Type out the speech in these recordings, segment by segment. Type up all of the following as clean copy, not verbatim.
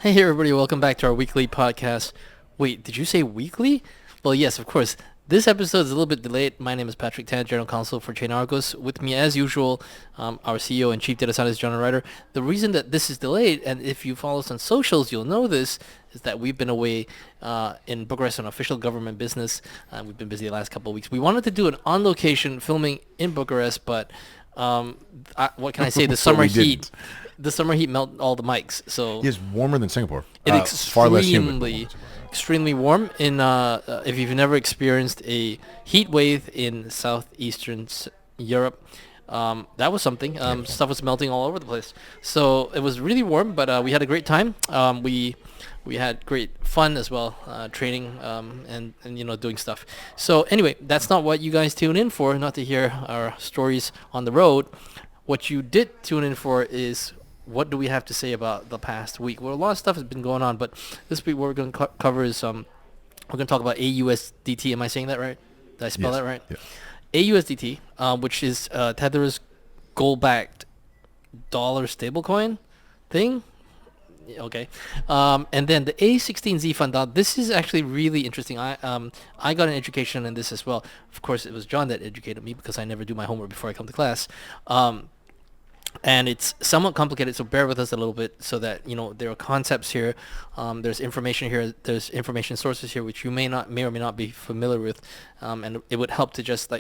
Hey everybody, welcome back to our weekly podcast. Wait, did you say weekly? Well, yes, of course. This episode is a little bit delayed. My name is Patrick Tan, General Counsel for ChainArgos. With me, as usual, our CEO and Chief Data Scientist, Jonathan Reiter. The reason that this is delayed, and if you follow us on socials, you'll know this, is that we've been away in Bucharest on official government business. We've been busy the last couple of weeks. We wanted to do an on-location filming in Bucharest, but what can I say? The summer heat. The summer heat melted all the mics, so it's warmer than Singapore. It's far less humid. Extremely warm. In if you've never experienced a heat wave in southeastern Europe, that was something. Stuff was melting all over the place. So it was really warm, but we had a great time. We had great fun as well, training and doing stuff. So anyway, that's not what you guys tune in for. Not to hear our stories on the road. What you did tune in for is, what do we have to say about the past week? Well, a lot of stuff has been going on, but this week what we're going to cover is we're going to talk about AUSDT. Am I saying that right? Did I spell that right? Yeah. AUSDT, which is Tether's gold-backed dollar stablecoin thing. Okay. And then the a16z fund. Now, this is actually really interesting. I got an education in this as well. Of course, it was John that educated me because I never do my homework before I come to class. And it's somewhat complicated, so bear with us a little bit so that, there are concepts here, there's information here, there's information sources here which you may or may not be familiar with, and it would help to just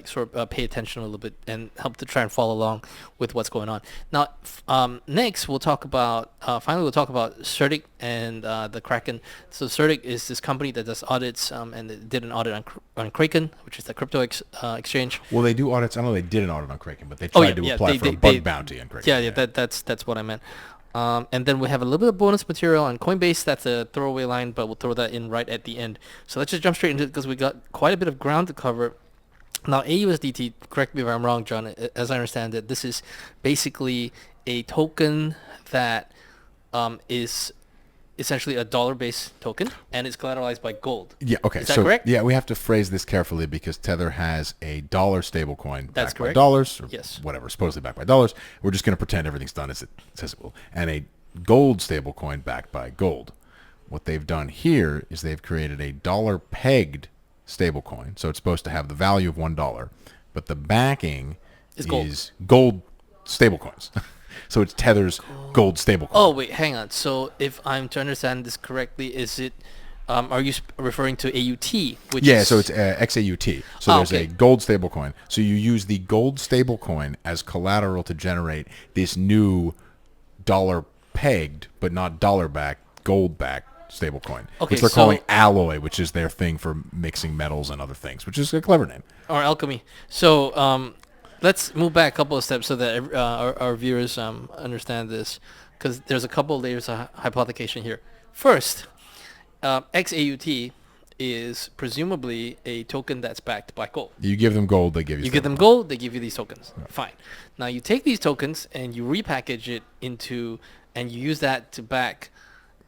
pay attention a little bit and help to try and follow along with what's going on. Now, next we'll talk about, CertiK and the Kraken. So CertiK is this company that does audits, and it did an audit on Kraken, which is the crypto exchange. Well, they do audits. I don't know they did an audit on Kraken, but they tried to apply for a bug bounty on Kraken. Yeah, that's what I meant. And then we have a little bit of bonus material on Coinbase. That's a throwaway line, but we'll throw that in right at the end. So let's just jump straight into it because we got quite a bit of ground to cover. Now, AUSDT, correct me if I'm wrong, John, as I understand it, this is basically a token that is essentially a dollar-based token, and it's collateralized by gold. Yeah, okay. Is that correct? Yeah, we have to phrase this carefully because Tether has a dollar stablecoin That's backed correct. by dollars, or Yes. whatever, supposedly backed by dollars. We're just going to pretend everything's done as it says it will. And a gold stablecoin backed by gold. What they've done here is they've created a dollar-pegged stablecoin, so it's supposed to have the value of $1, but the backing is gold stablecoins. So it's Tether's gold stablecoin. Oh, wait, hang on. So if I'm to understand this correctly, is it, are you referring to AUT? So it's XAUT. So there's a gold stablecoin. So you use the gold stablecoin as collateral to generate this new dollar-pegged, but not dollar-backed, gold-backed stablecoin, which they're calling Alloy, which is their thing for mixing metals and other things, which is a clever name. Or alchemy. So let's move back a couple of steps so that our viewers understand this, because there's a couple of layers of hypothecation here. First, XAUT is presumably a token that's backed by gold. You give them gold, they give you. You give them gold, they give you these tokens. Yeah. Fine. Now you take these tokens and you repackage it into, and you use that to back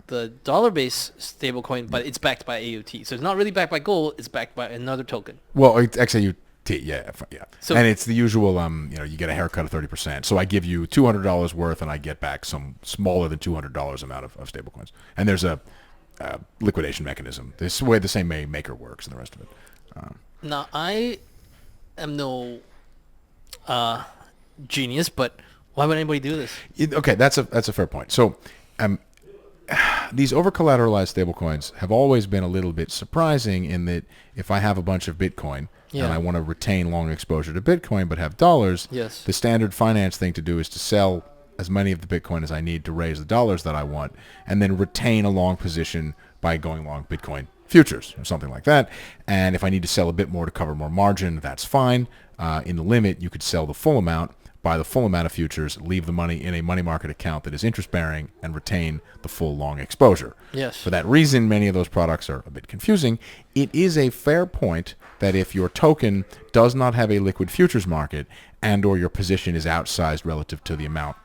the dollar-based stablecoin, but it's backed by AUT. So it's not really backed by gold; it's backed by another token. Well, it's XAUT. Yeah. So, and it's the usual, you get a haircut of 30%. So I give you $200 worth, and I get back some smaller than $200 amount of stablecoins. And there's a liquidation mechanism. This is the way the same maker works and the rest of it. Now, I am no genius, but why would anybody do this? Okay, that's a fair point. So these over-collateralized stablecoins have always been a little bit surprising in that if I have a bunch of Bitcoin, and I want to retain long exposure to Bitcoin but have dollars, the standard finance thing to do is to sell as many of the Bitcoin as I need to raise the dollars that I want, and then retain a long position by going long Bitcoin futures or something like that. And if I need to sell a bit more to cover more margin, that's fine. In the limit, you could sell the full amount, buy the full amount of futures, leave the money in a money market account that is interest-bearing, and retain the full long exposure. Yes. For that reason, many of those products are a bit confusing. It is a fair point that if your token does not have a liquid futures market and or your position is outsized relative to the amount,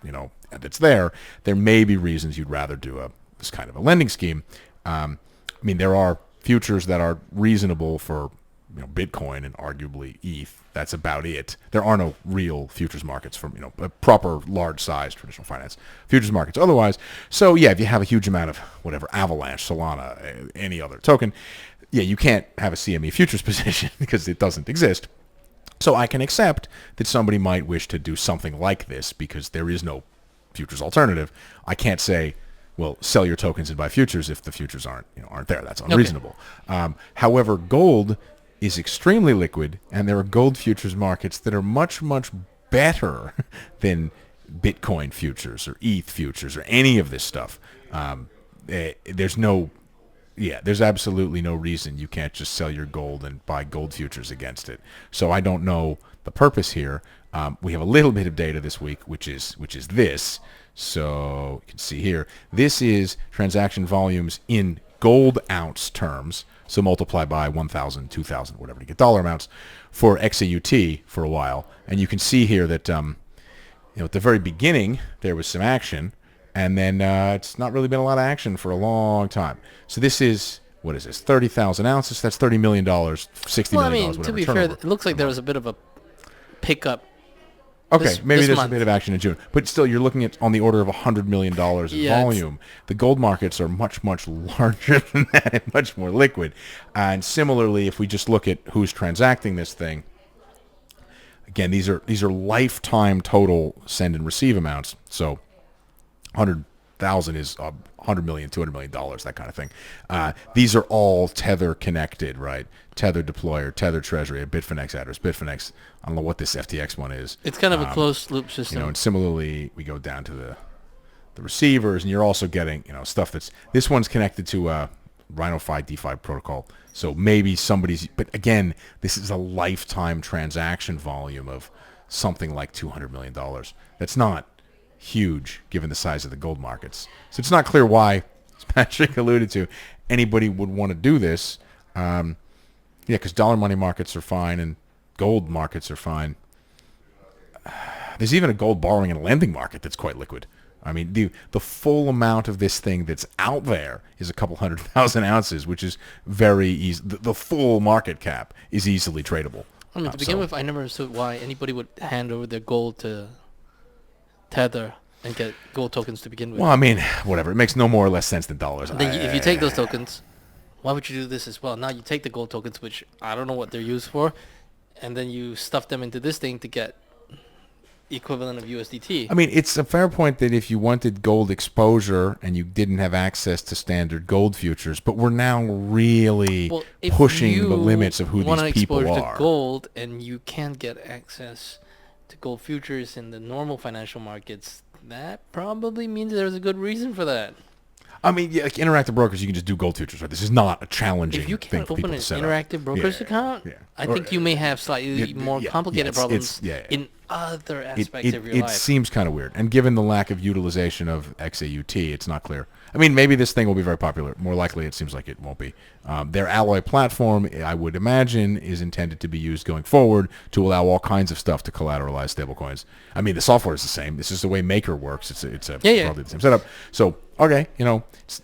that's there may be reasons you'd rather do this kind of a lending scheme. There are futures that are reasonable for Bitcoin and arguably ETH. That's about it. There are no real futures markets from a proper large size traditional finance futures markets. Otherwise, so yeah, if you have a huge amount of whatever Avalanche, Solana, any other token, yeah, you can't have a CME futures position because it doesn't exist. So I can accept that somebody might wish to do something like this because there is no futures alternative. I can't say, well, sell your tokens and buy futures if the futures aren't there. That's unreasonable. Okay. However, gold is extremely liquid, and there are gold futures markets that are much, much better than Bitcoin futures or ETH futures or any of this stuff. There's absolutely no reason you can't just sell your gold and buy gold futures against it. So I don't know the purpose here. We have a little bit of data this week, which is this. So you can see here, this is transaction volumes in gold ounce terms. So multiply by 1,000, 2,000, whatever to get dollar amounts for XAUT for a while. And you can see here that at the very beginning there was some action, and then it's not really been a lot of action for a long time. So this is, what is this, 30,000 ounces? That's $30 million, $60 million, whatever. To be fair, it looks like there was a bit of a pickup. Okay, maybe there's a bit of action in June. But still, you're looking at on the order of $100 million in volume. The gold markets are much, much larger than that and much more liquid. And similarly, if we just look at who's transacting this thing, again, these are lifetime total send and receive amounts. So 100,000 is $100 million, $200 million, that kind of thing. These are all Tether connected, right? Tether deployer, Tether treasury, a Bitfinex address, Bitfinex. I don't know what this FTX one is. It's kind of a closed loop system. And similarly, we go down to the receivers, and you're also getting stuff this one's connected to RhinoFi DeFi protocol. So maybe but again, this is a lifetime transaction volume of something like $200 million. That's not huge given the size of the gold markets. So it's not clear why, as Patrick alluded to, anybody would want to do this. Because dollar money markets are fine and gold markets are fine. There's even a gold borrowing and lending market that's quite liquid. I mean, the full amount of this thing that's out there is a couple 100,000 ounces, which is very easy. The full market cap is easily tradable. To begin with, I never understood why anybody would hand over their gold to Tether and get gold tokens to begin with. Well, I mean, whatever. It makes no more or less sense than dollars. And then if you take those tokens, why would you do this as well? Now you take the gold tokens, which I don't know what they're used for, and then you stuff them into this thing to get equivalent of USDT. I mean, it's a fair point that if you wanted gold exposure and you didn't have access to standard gold futures, but we're now really pushing the limits of who these people are. If you want exposure to gold and you can't get access to gold futures in the normal financial markets, that probably means there's a good reason for that. I mean, like interactive brokers, you can just do gold futures, right? This is not a challenging thing for people to set up. If you can't open an interactive broker's account, I think you may have slightly more complicated problems in other aspects of your life. It seems kind of weird. And given the lack of utilization of XAUT, it's not clear. I mean, maybe this thing will be very popular. More likely, it seems like it won't be. Their Alloy platform, I would imagine, is intended to be used going forward to allow all kinds of stuff to collateralize stablecoins. I mean, the software is the same. This is the way Maker works. It's probably the same setup. So, okay,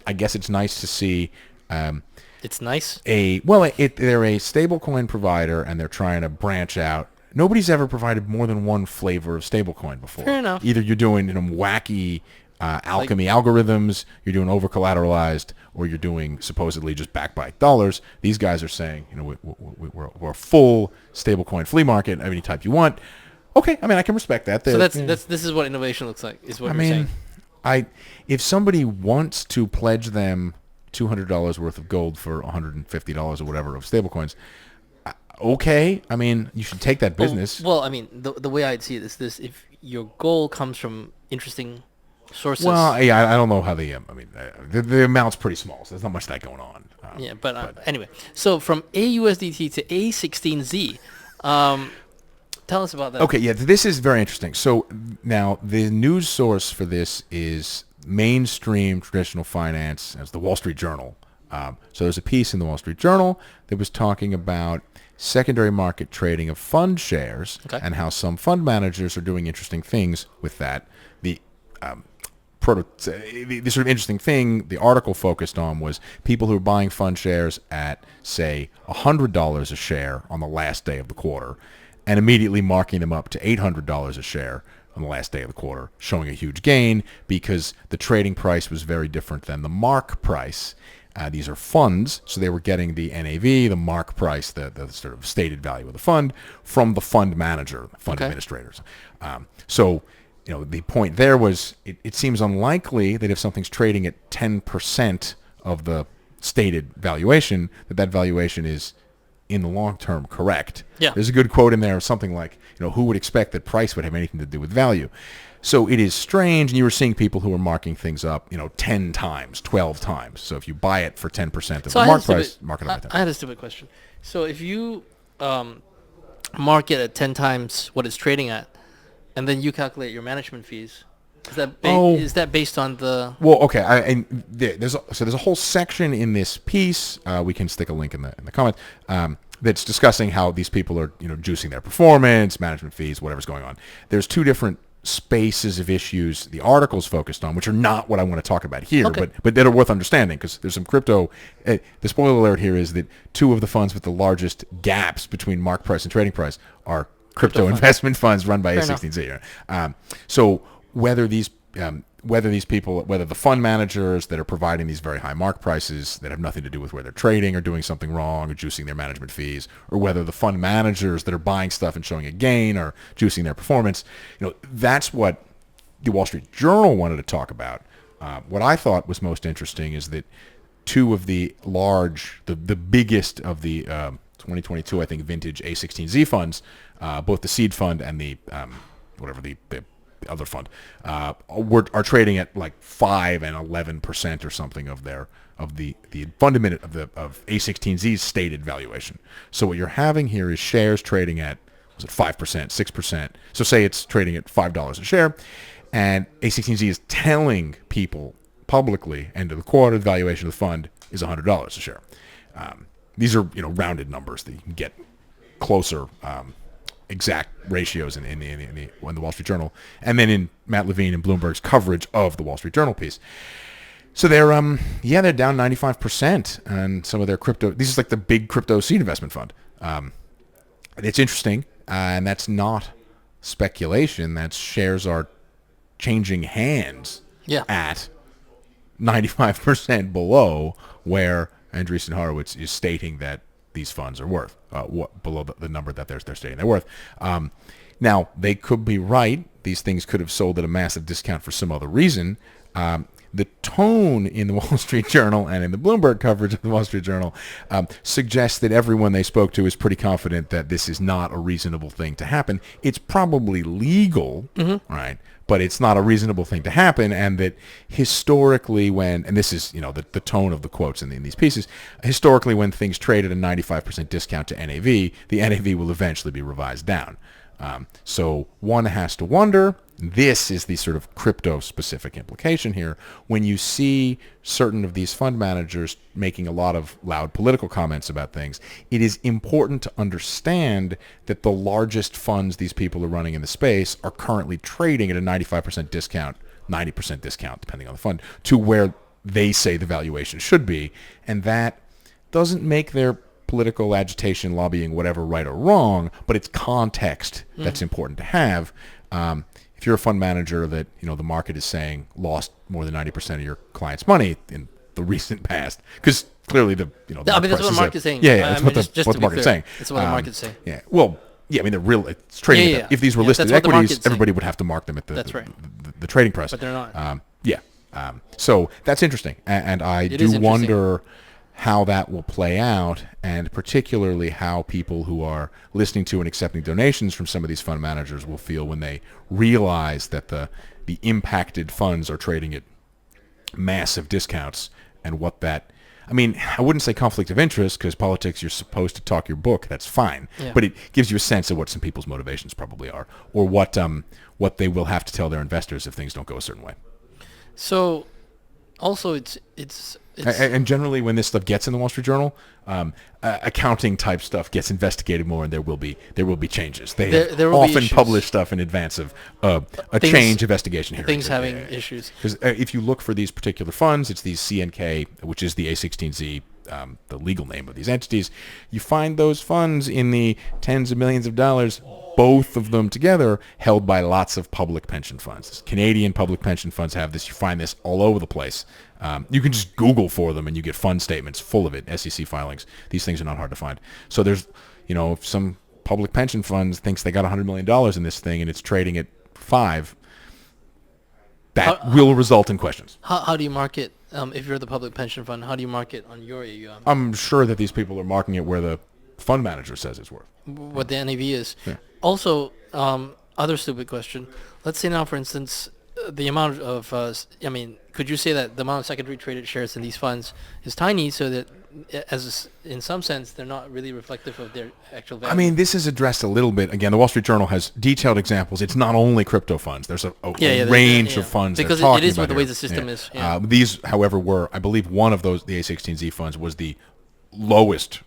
I guess it's nice to see. It's nice. They're a stablecoin provider, and they're trying to branch out. Nobody's ever provided more than one flavor of stablecoin before. Fair enough. Either you're doing wacky alchemy algorithms, you're doing over-collateralized, or you're doing supposedly just backed by dollars. These guys are saying, we're a full stablecoin flea market of any type you want. Okay, I mean, I can respect that. So this is what innovation looks like, is what you're saying. If somebody wants to pledge them $200 worth of gold for $150 or whatever of stablecoins, okay. I mean, you should take that business. Well, I mean, the way I'd see it is this: if your goal comes from interesting sources. Well, yeah, I don't know how they. I mean, the amount's pretty small, so there's not much of that going on. But anyway, so from AUSDT to a16z, tell us about that. Okay, yeah, this is very interesting. So now the news source for this is mainstream traditional finance, as the Wall Street Journal. So there's a piece in the Wall Street Journal that was talking about secondary market trading of fund shares and how some fund managers are doing interesting things with that. the sort of interesting thing the article focused on was people who were buying fund shares at, say, $100 a share on the last day of the quarter and immediately marking them up to $800 a share on the last day of the quarter, showing a huge gain because the trading price was very different than the mark price. These are funds, so they were getting the NAV, the mark price, the sort of stated value of the fund, from the fund manager, fund administrators. So, the point there was it seems unlikely that if something's trading at 10% of the stated valuation, that valuation is in the long term correct. Yeah. There's a good quote in there, something like, who would expect that price would have anything to do with value? So it is strange, and you were seeing people who were marking things up, 10 times, 12 times. So if you buy it for 10% of the mark price, mark it up by 10. I had a stupid question. So if you mark it at 10 times what it's trading at, and then you calculate your management fees, is that based on the... Well, okay. There's a whole section in this piece. We can stick a link in the comment. That's discussing how these people are, juicing their performance, management fees, whatever's going on. There's two different spaces of issues the article's focused on, which are not what I want to talk about here, but that are worth understanding because there's some crypto. The spoiler alert here is that two of the funds with the largest gaps between mark price and trading price are crypto investment funds run by a16z. So whether the fund managers that are providing these very high mark prices that have nothing to do with where they're trading or doing something wrong or juicing their management fees, or whether the fund managers that are buying stuff and showing a gain or juicing their performance, that's what the Wall Street Journal wanted to talk about. What I thought was most interesting is that two of the biggest of the 2022, I think, vintage A16Z funds, both the seed fund and the other fund, are trading at like 5 and 11% or something of the fundament of A16Z's stated valuation. So what you're having here is shares trading at 5%, 6%. So say it's trading at $5 a share, and A16Z is telling people publicly, end of the quarter, the valuation of the fund is $100 a share. These are rounded numbers that you can get closer. Exact ratios in the Wall Street Journal, and then in Matt Levine and Bloomberg's coverage of the Wall Street Journal piece. So they're down 95% on some of their crypto. This is like the big crypto seed investment fund. It's interesting, and that's not speculation. That's shares are changing hands at 95% below where Andreessen Horowitz is stating that these funds are worth, below the number that they're stating they're worth. Now, they could be right. These things could have sold at a massive discount for some other reason. The tone in the Wall Street Journal and in the Bloomberg coverage of the Wall Street Journal suggests that everyone they spoke to is pretty confident that this is not a reasonable thing to happen. It's probably legal, right? But it's not a reasonable thing to happen, and that historically and this is, the tone of the quotes in these pieces, historically when things trade at a 95% discount to NAV, the NAV will eventually be revised down. So one has to wonder, this is the sort of crypto-specific implication here, when you see certain of these fund managers making a lot of loud political comments about things, it is important to understand that the largest funds these people are running in the space are currently trading at a 95% discount, 90% discount, depending on the fund, to where they say the valuation should be, and that doesn't make their political agitation, lobbying, whatever, right or wrong, but it's context that's important to have. If you're a fund manager that, the market is saying lost more than 90% of your clients' money in the recent past, because clearly that's what the market's saying. Yeah, that's what the market's saying. That's what the market's saying. Yeah, well, yeah, I mean, it's trading. Yeah. If these were listed equities, everybody would have to mark them at the trading price. But they're not. So that's interesting, and I do wonder how that will play out, and particularly how people who are listening to and accepting donations from some of these fund managers will feel when they realize that the impacted funds are trading at massive discounts, and what that... I mean, I wouldn't say conflict of interest, because politics, you're supposed to talk your book, that's fine, but it gives you a sense of what some people's motivations probably are, or what they will have to tell their investors if things don't go a certain way. So... Also, it's And generally, when this stuff gets in the Wall Street Journal, accounting type stuff gets investigated more, and there will be changes. They there will often be publish stuff in advance of a change investigation hearing. Things having issues. Because if you look for these particular funds, it's these CNK, which is the A16Z, the legal name of these entities. You find those funds in the tens of millions of dollars, both of them together, held by lots of public pension funds. Canadian public pension funds have this. You find this all over the place. You can just Google for them, and you get fund statements full of it, SEC filings. These things are not hard to find. So there's, if some public pension funds thinks they got $100 million in this thing, and it's trading at 5, that will result in questions. How do you mark it? If you're the public pension fund, how do you mark it on your AUM? I'm sure that these people are marking it where the fund manager says it's worth. What the NAV is. Yeah. Also, other stupid question. Let's say now, for instance, the amount of, could you say that the amount of secondary traded shares in these funds is tiny, so that, in some sense, they're not really reflective of their actual value? I mean, this is addressed a little bit. Again, the Wall Street Journal has detailed examples. It's not only crypto funds. There's a range of funds. Because it is what the way the system is. Yeah. These, however, were, I believe, one of those, the A16Z funds was the lowest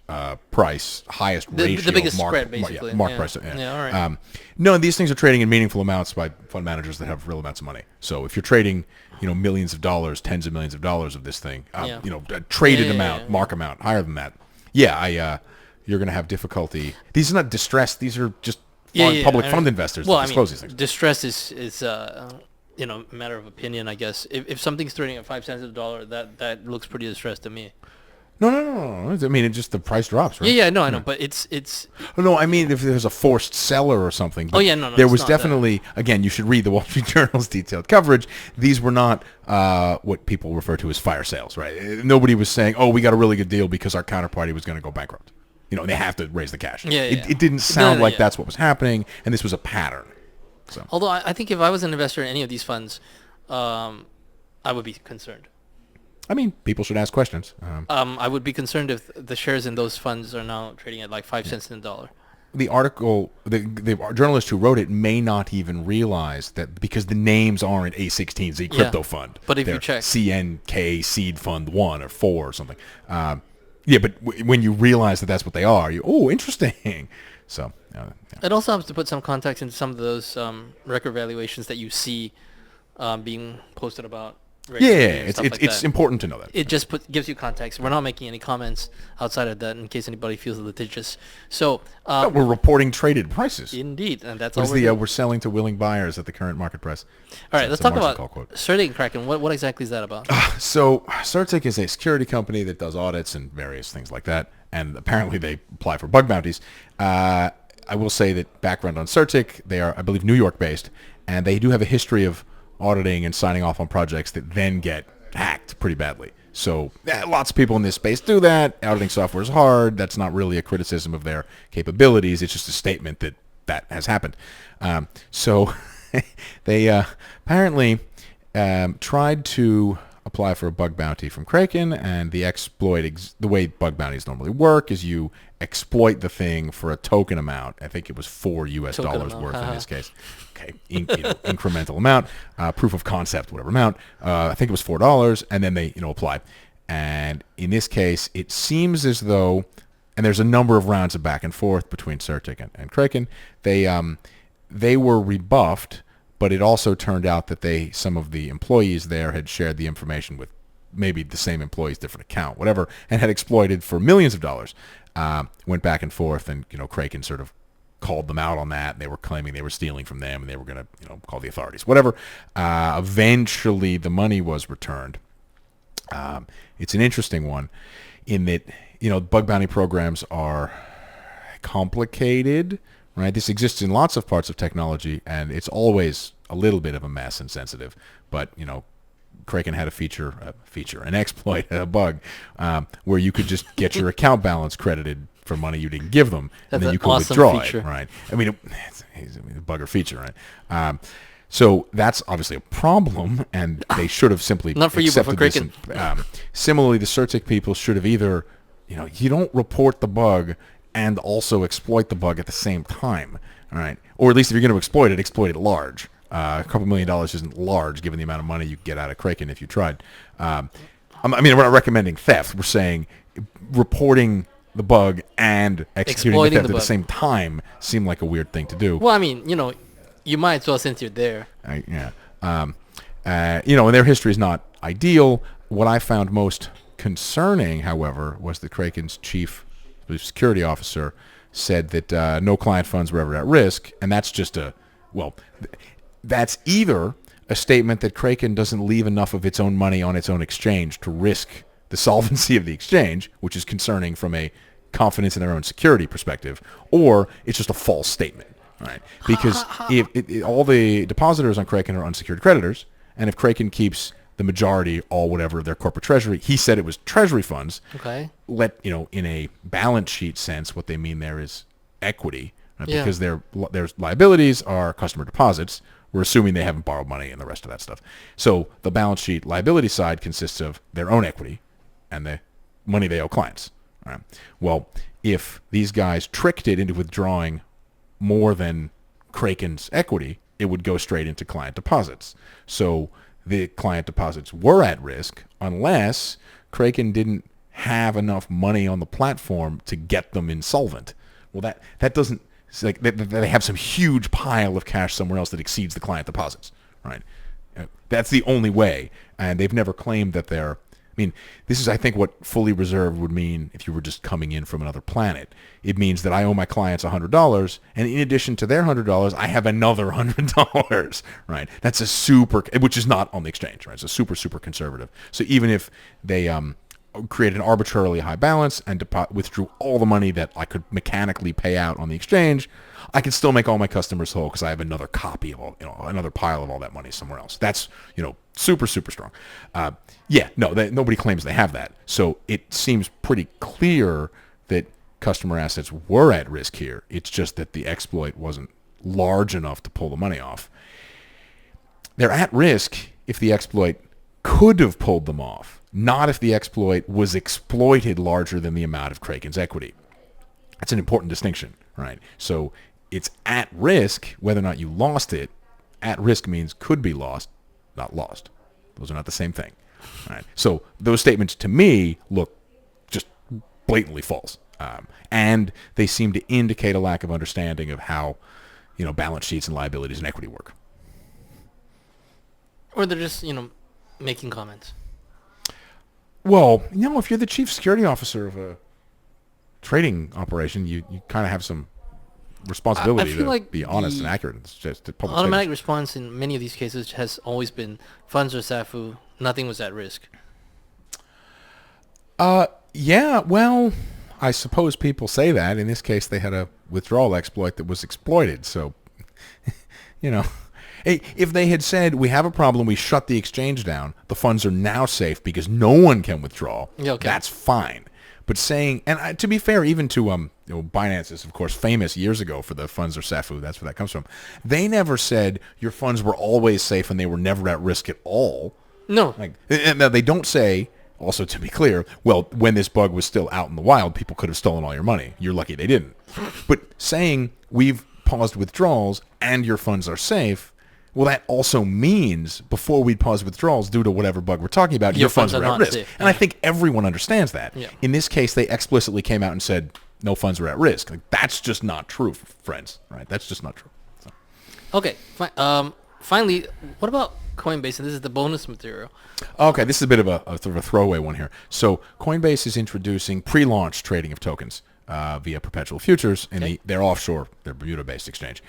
price, highest ratio. The biggest mark, spread, basically. Mark price. Yeah, all right. No, these things are trading in meaningful amounts by fund managers that have real amounts of money. So if you're trading, millions of dollars, tens of millions of dollars of this thing, a traded amount, mark amount, higher than that, you're going to have difficulty. These are not distressed. These are just public fund investors that disclose these things. Distress is a matter of opinion, I guess. If something's trading at 5 cents a dollar, that looks pretty distressed to me. No. I mean, it's just the price drops, right? Yeah, I know, but it's. No, I mean, if there's a forced seller or something. But no. There was definitely, again, you should read the Wall Street Journal's detailed coverage. These were not what people refer to as fire sales, right? Nobody was saying, we got a really good deal because our counterparty was going to go bankrupt. They have to raise the cash. It didn't sound like that's what was happening, and this was a pattern. So. Although I think if I was an investor in any of these funds, I would be concerned. I mean, people should ask questions. I would be concerned if the shares in those funds are now trading at like 5 cents in the dollar. The article, the journalist who wrote it may not even realize that because the names aren't A16Z crypto fund. But if you check CNK Seed Fund 1 or 4 or something. But when you realize that that's what they are, interesting. So it also helps to put some context into some of those record valuations that you see being posted about. It's important to know that. It just gives you context. We're not making any comments outside of that in case anybody feels litigious. So we're reporting traded prices. Indeed, and that's what all we're selling to willing buyers at the current market price. All right, let's talk about CertiK and Kraken. What exactly is that about? So CertiK is a security company that does audits and various things like that, and apparently they apply for bug bounties. I will say that background on CertiK, they are, I believe, New York based, and they do have a history of auditing and signing off on projects that then get hacked pretty badly. So lots of people in this space do that. Auditing software is hard. That's not really a criticism of their capabilities. It's just a statement that has happened. So they apparently tried to apply for a bug bounty from Kraken, and the exploit, the way bug bounties normally work is you exploit the thing for a token amount. I think it was $4 worth in this case. Okay, incremental amount, proof of concept, whatever amount. I think it was $4, and then they apply. And in this case, it seems as though, and there's a number of rounds of back and forth between CertiK and Kraken. They were rebuffed. But it also turned out that some of the employees there had shared the information with maybe the same employee's different account, whatever, and had exploited for millions of dollars. Went back and forth, and Kraken sort of called them out on that. They were claiming they were stealing from them, and they were going to call the authorities, whatever. Eventually, the money was returned. It's an interesting one in that bug bounty programs are complicated. Right, this exists in lots of parts of technology, and it's always a little bit of a mess and sensitive. But Kraken had an exploit, a bug, where you could just get your account balance credited for money you didn't give them, and then you could withdraw it. Right? I mean, it's a bugger feature, right? So that's obviously a problem, and they should have simply not for you, but for Kraken. Similarly, the CertiK people should have either, you don't report the bug and also exploit the bug at the same time, all right? Or at least if you're going to exploit it large. A couple $1 million isn't large given the amount of money you get out of Kraken if you tried. I mean, we're not recommending theft. We're saying reporting the bug and executing the theft at the same time seemed like a weird thing to do. Well, I mean, you might as well since you're there. And their history is not ideal. What I found most concerning, however, was that Kraken's chief security officer said that no client funds were ever at risk, and that's just that's either a statement that Kraken doesn't leave enough of its own money on its own exchange to risk the solvency of the exchange, which is concerning from a confidence in their own security perspective, or it's just a false statement, right? Because if all the depositors on Kraken are unsecured creditors, and if Kraken keeps the majority, all whatever their corporate treasury, he said it was treasury funds. Okay. In a balance sheet sense, what they mean there is equity, right? Because their liabilities are customer deposits. We're assuming they haven't borrowed money and the rest of that stuff. So the balance sheet liability side consists of their own equity and the money they owe clients. Right? Well, if these guys tricked it into withdrawing more than Kraken's equity, it would go straight into client deposits. So the client deposits were at risk unless Kraken didn't have enough money on the platform to get them insolvent. Well, that doesn't... It's like they have some huge pile of cash somewhere else that exceeds the client deposits, right? That's the only way, and they've never claimed that they're... I mean, this is, I think, what fully reserved would mean if you were just coming in from another planet. It means that I owe my clients $100, and in addition to their $100, I have another $100, right? That's a super... Which is not on the exchange, right? It's a super, super conservative. So even if they... created an arbitrarily high balance and withdrew all the money that I could mechanically pay out on the exchange, I could still make all my customers whole because I have another copy of another pile of all that money somewhere else. That's, super, super strong. Nobody claims they have that. So it seems pretty clear that customer assets were at risk here. It's just that the exploit wasn't large enough to pull the money off. They're at risk if the exploit could have pulled them off, not if the exploit was exploited larger than the amount of Kraken's equity. That's an important distinction, right? So it's at risk whether or not you lost it. At risk means could be lost, not lost. Those are not the same thing, right? So those statements to me look just blatantly false. And they seem to indicate a lack of understanding of how, balance sheets and liabilities and equity work. Or they're just, making comments. Well, if you're the chief security officer of a trading operation, you kind of have some responsibility to be honest and accurate. It's just public automatic response in many of these cases has always been funds or SAFU, nothing was at risk. Yeah, well, I suppose people say that. In this case, they had a withdrawal exploit that was exploited. So, Hey, if they had said, we have a problem, we shut the exchange down, the funds are now safe because no one can withdraw, that's fine. But saying, and to be fair, even to Binance is, of course, famous years ago for the funds or SAFU, that's where that comes from. They never said your funds were always safe and they were never at risk at all. No. And they don't say, also to be clear, well, when this bug was still out in the wild, people could have stolen all your money. You're lucky they didn't. But saying, we've paused withdrawals and your funds are safe, well, that also means before we'd pause withdrawals due to whatever bug we're talking about, your funds are at risk. Safe. And I think everyone understands that. Yeah. In this case, they explicitly came out and said no funds are at risk. That's just not true, friends. Right? That's just not true. So. Okay. Finally, what about Coinbase? And this is the bonus material. Okay, this is a bit of a throwaway one here. So Coinbase is introducing pre-launch trading of tokens via perpetual futures in their offshore, their Bermuda-based exchange.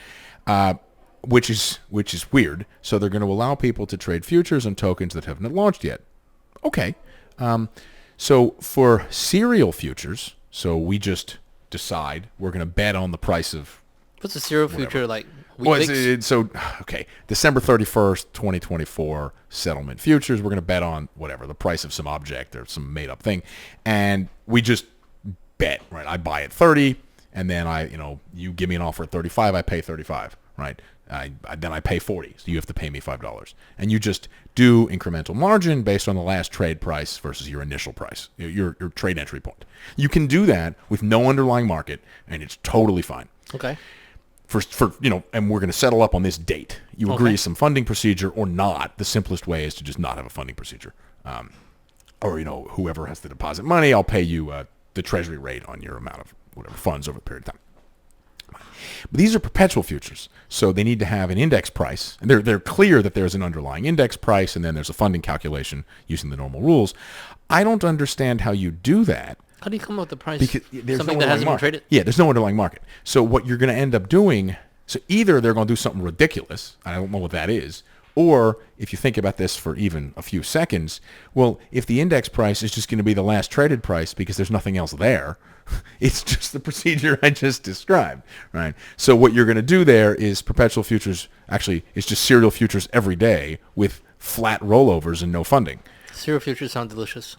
Which is weird. So they're going to allow people to trade futures on tokens that haven't launched yet. Okay. So for serial futures, so we just decide we're going to bet on the price of... What's a serial future like? December 31st, 2024 settlement futures. We're going to bet on whatever, the price of some object or some made-up thing. And we just bet, right? I buy at 30, and then you give me an offer at 35, I pay 35, right? Then I pay 40, so you have to pay me $5. And you just do incremental margin based on the last trade price versus your initial price, your trade entry point. You can do that with no underlying market, and it's totally fine. Okay. for and we're going to settle up on this date. You agree to some funding procedure or not. The simplest way is to just not have a funding procedure. Or whoever has to deposit money, I'll pay you the treasury rate on your amount of whatever funds over a period of time. But these are perpetual futures, so they need to have an index price. And they're clear that there's an underlying index price, and then there's a funding calculation using the normal rules. I don't understand how you do that. How do you come up with the price? Because there's something no that hasn't been market. traded? Yeah, there's no underlying market. So what you're going to end up doing, so either they're going to do something ridiculous, I don't know what that is, or if you think about this for even a few seconds, well, if the index price is just going to be the last traded price because there's nothing else there, it's just the procedure I just described, right? So what you're going to do there is perpetual futures, actually, it's just serial futures every day with flat rollovers and no funding. Serial futures sound delicious.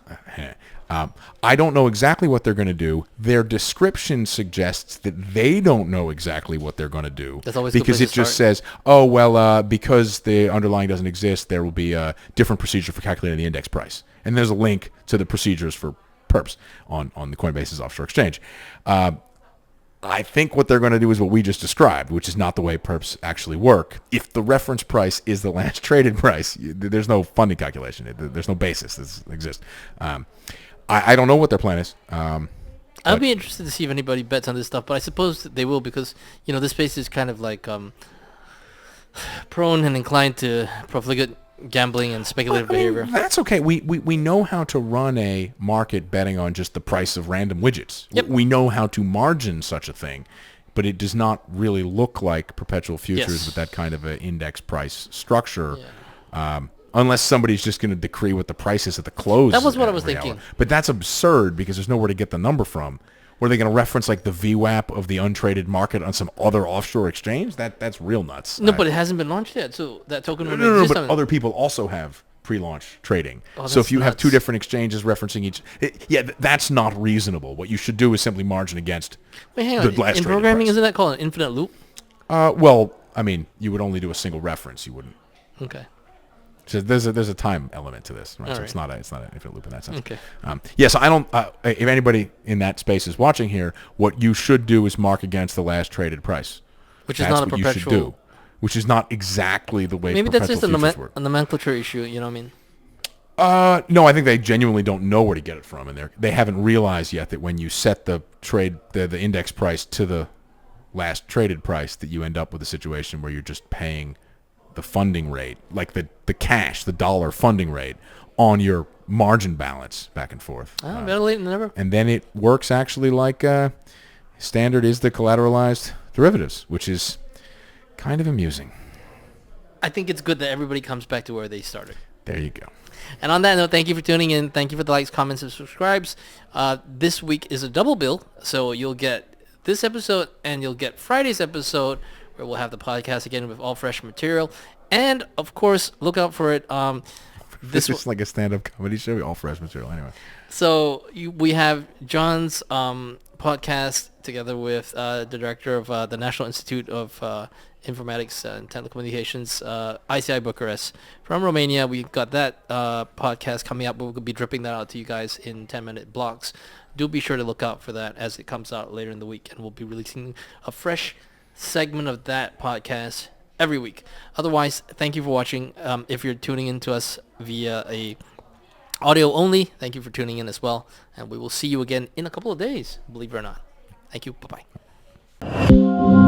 I don't know exactly what they're going to do. Their description suggests that they don't know exactly what they're going to do. That's always because it just says, because the underlying doesn't exist, there will be a different procedure for calculating the index price. And there's a link to the procedures for perps on the Coinbase's offshore exchange. I think what they're going to do is what we just described, which is not the way perps actually work. If the reference price is the last traded price, there's no funding calculation. There's no basis that exists. I don't know what their plan is. I'd be interested to see if anybody bets on this stuff, but I suppose they will because, this space is kind of like prone and inclined to profligate gambling and speculative behavior. That's okay. We know how to run a market betting on just the price of random widgets. Yep. We know how to margin such a thing, but it does not really look like perpetual futures with that kind of an index price structure. Yeah. Unless somebody's just going to decree what the price is at the close. That was what I was thinking. Hour. But that's absurd because there's nowhere to get the number from. Were they going to reference like the VWAP of the untraded market on some other offshore exchange? That's real nuts. No, but it hasn't been launched yet, so that token would No, exist. but other people also have pre-launch trading. Oh, so if you have nuts. two different exchanges referencing each, that's not reasonable. What you should do is simply margin against hang the on. last In traded programming, price. isn't that called an infinite loop? Well, I mean, you would only do a single reference. You wouldn't. Okay. So there's a time element to this, right? All So right. it's not an infinite loop in that sense. Okay. So I don't. If anybody in that space is watching here, what you should do is mark against the last traded price. Which is That's not a what perpetual. you should do. Which is not exactly the way. Maybe that's just futures work. a nomenclature issue. You know what I mean? No, I think they genuinely don't know where to get it from, and they haven't realized yet that when you set the index price to the last traded price, that you end up with a situation where you're just paying the funding rate, like the cash, the dollar funding rate on your margin balance back and forth. Better late than never. And then it works actually like standard is the collateralized derivatives, which is kind of amusing. I think it's good that everybody comes back to where they started. There you go. And on that note, thank you for tuning in. Thank you for the likes, comments, and subscribes. This week is a double bill, so you'll get this episode and you'll get Friday's episode, where we'll have the podcast again with all fresh material. And, of course, look out for it. This is like a stand-up comedy show, all fresh material anyway. So we have John's podcast together with the director of the National Institute of Informatics and Telecommunications, ICI Bucharest from Romania. We've got that podcast coming up. We'll be dripping that out to you guys in 10-minute blocks. Do be sure to look out for that as it comes out later in the week, and we'll be releasing a fresh segment of that podcast every week. Otherwise, thank you for watching. If you're tuning in to us via a audio only, thank you for tuning in as well, and we will see you again in a couple of days, believe it or not. Thank you. Bye-bye.